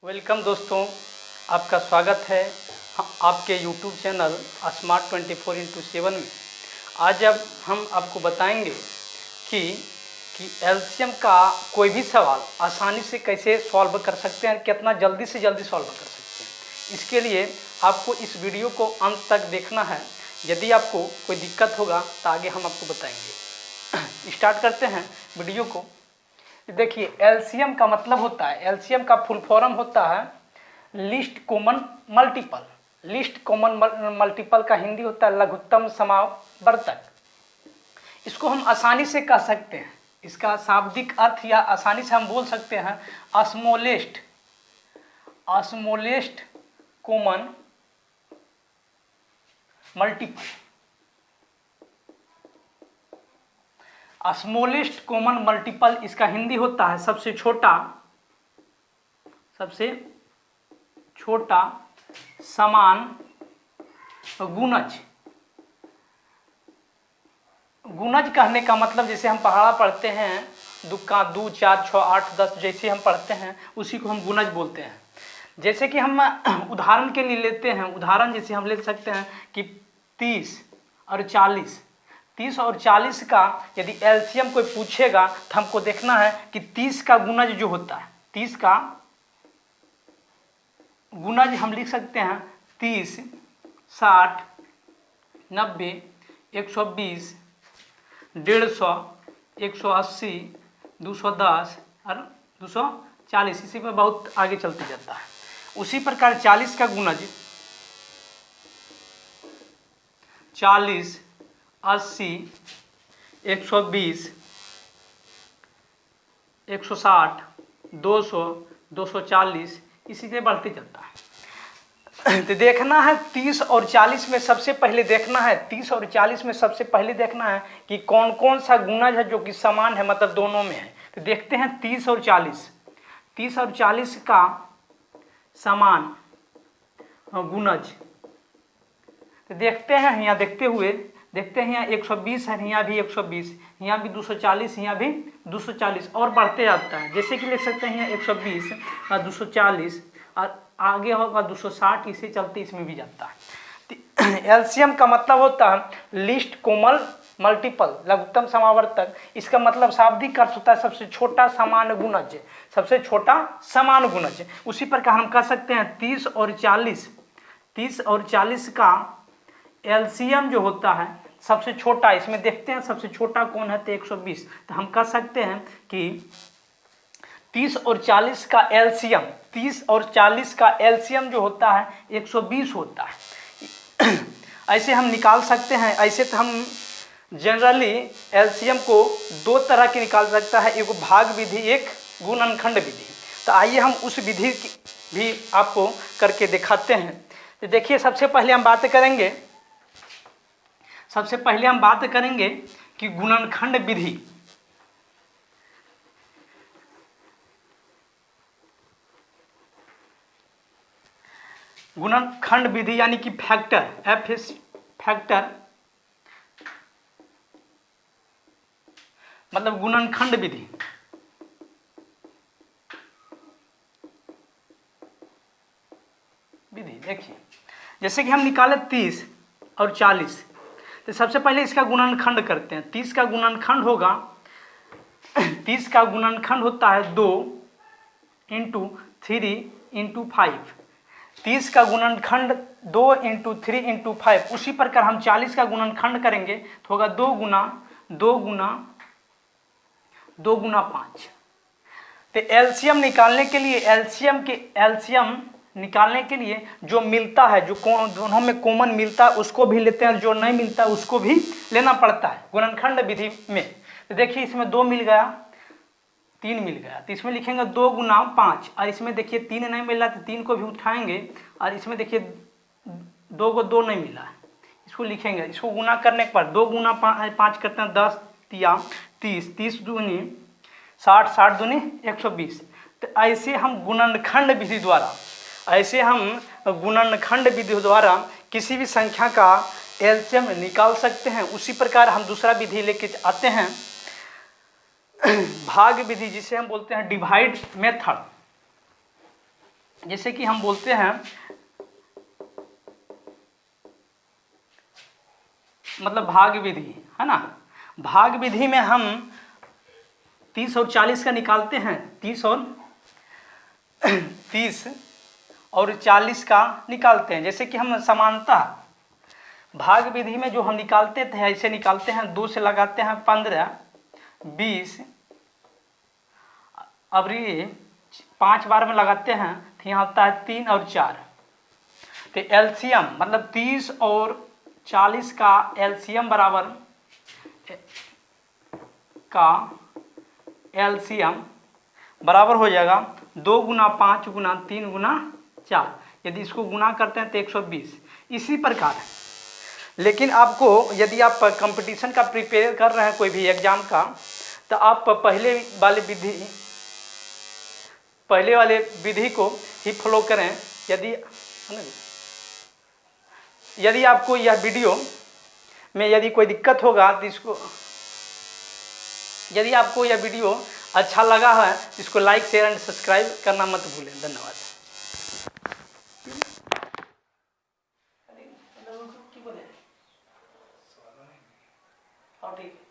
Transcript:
Welcome दोस्तों, आपका स्वागत है आपके यूट्यूब चैनल स्मार्ट 24x7 में। आज अब हम आपको बताएंगे कि एलसीएम का कोई भी सवाल आसानी से कैसे सॉल्व कर सकते हैं, कितना जल्दी से जल्दी सॉल्व कर सकते हैं। इसके लिए आपको इस वीडियो को अंत तक देखना है। यदि आपको कोई दिक्कत होगा तो आगे हम आपको बताएंगे। स्टार्ट करते हैं वीडियो को। देखिए, एलसीएम का मतलब होता है, एलसीएम का फुल फॉर्म होता है list common multiple. List common multiple का हिंदी होता है लघुत्तम समावर्तक। इसको हम आसानी से कह सकते हैं, इसका शाब्दिक अर्थ या आसानी से हम बोल सकते हैं smallest common multiple. Smallest common multiple इसका हिंदी होता है सबसे छोटा समान गुणज। गुणज कहने का मतलब, जैसे हम पहाड़ा पढ़ते हैं, 2 का 2 4 6 8 10 जैसे हम पढ़ते हैं, उसी को हम गुणज बोलते हैं। जैसे कि हम उदाहरण के लिए लेते हैं, उदाहरण जैसे हम ले सकते हैं कि 30 और 40। 30 और 40 का यदि एलसीएम कोई पूछेगा तो हमको देखना है कि 30 का गुणज जो होता है, 30 का गुणज हम लिख सकते हैं 30, 60, 90, 120, 150, 180, 210 और 240। इसी पर बहुत आगे चलते जाता है। उसी प्रकार 40 का गुणज 40, 80, 120, 160, 200, 240 इसी से बढ़ते जाता है। तो देखना है 30 और 40 में सबसे पहले देखना है, 30 और 40 में सबसे पहले देखना है कि कौन कौन सा गुणज है जो कि समान है, मतलब दोनों में है। तो देखते हैं 30 और 40। 30 और 40 का समान गुणज तो देखते हैं। यहाँ देखते हैं, यहाँ 120 है, यहाँ भी 120, यहाँ भी 240, यहाँ भी 240 और बढ़ते जाता है। जैसे कि लिख सकते हैं यहाँ 120 और 240 और आगे होगा 260, इसे चलते इसमें भी जाता है। एलसीएम का मतलब होता है लिस्ट कॉमन मल्टीपल, लघुत्तम समावर्तक। इसका मतलब शाब्दिक अर्थ होता है सबसे छोटा समान गुणज, सबसे छोटा समान गुणज। उसी प्रकार हम कह सकते हैं 30 और 40 का एलसीएम जो होता है सबसे छोटा, इसमें देखते हैं सबसे छोटा कौन है, तो 120। तो हम कह सकते हैं कि 30 और 40 का एलसीएम, 30 और 40 का एलसीएम जो होता है 120 होता है। ऐसे हम निकाल सकते हैं। ऐसे तो हम जनरली एलसीएम को 2 तरह के निकाल सकता है, एक भाग विधि, एक गुणनखंड विधि। तो आइए हम उस विधि भी आपको करके दिखाते हैं। तो देखिए, सबसे पहले हम बात करेंगे कि गुणनखंड विधि। गुणनखंड विधि यानी कि फैक्टर मतलब गुणनखंड विधि। देखिए, जैसे कि हम निकाले 30 और 40, तो सबसे पहले इसका गुणनखंड करते हैं। 30 का गुणनखंड होगा 30 का गुणनखंड होता है 2 × 3 × 5। 30 का गुणनखंड 2 × 3 × 5। उसी प्रकार हम 40 का गुणनखंड करेंगे तो होगा 2 × 5। तो एलसीएम निकालने के लिए जो मिलता है, जो दोनों में कॉमन मिलता है उसको भी लेते हैं, जो नहीं मिलता है उसको भी लेना पड़ता है गुणनखंड विधि में। तो देखिए, इसमें 2 मिल गया, 3 मिल गया, तो इसमें लिखेंगे 2 × 5। और इसमें देखिए 3 नहीं मिला तो 3 को भी उठाएंगे, और इसमें देखिए 2 को 2 नहीं मिला, इसको लिखेंगे। इसको गुना करने के बाद 2 × 5 करते हैं 10 या 30, 30 दूनी 60, 60 दूनी 120। तो ऐसे हम गुणनखंड विधि द्वारा किसी भी संख्या का एलसीएम निकाल सकते हैं। उसी प्रकार हम दूसरा विधि लेके आते हैं, भाग विधि, जिसे हम बोलते हैं डिवाइड मेथड। जैसे कि हम बोलते हैं मतलब भाग विधि है ना, भाग विधि में हम 30 और 40 का निकालते हैं, 30 और 40 का निकालते हैं। जैसे कि हम समानता भाग विधि में जो हम निकालते थे ऐसे निकालते हैं, 2 से लगाते हैं 15, 20, अब ये 5 बार में लगाते हैं तो यहाँ आता है 3 और 4। तो एलसीएम मतलब 30 और 40 का एलसीएम बराबर हो जाएगा 2 गुना 5 गुना 3 गुना 4। यदि इसको गुना करते हैं तो 120। इसी प्रकार लेकिन आपको यदि आप कंपटीशन का प्रिपेयर कर रहे हैं कोई भी एग्जाम का, तो आप पहले वाले विधि को ही फॉलो करें। यदि आपको यह वीडियो में यदि कोई दिक्कत होगा तो यदि आपको यह वीडियो अच्छा लगा है तो इसको लाइक शेयर एंड सब्सक्राइब करना मत भूलें। धन्यवाद। ठीक।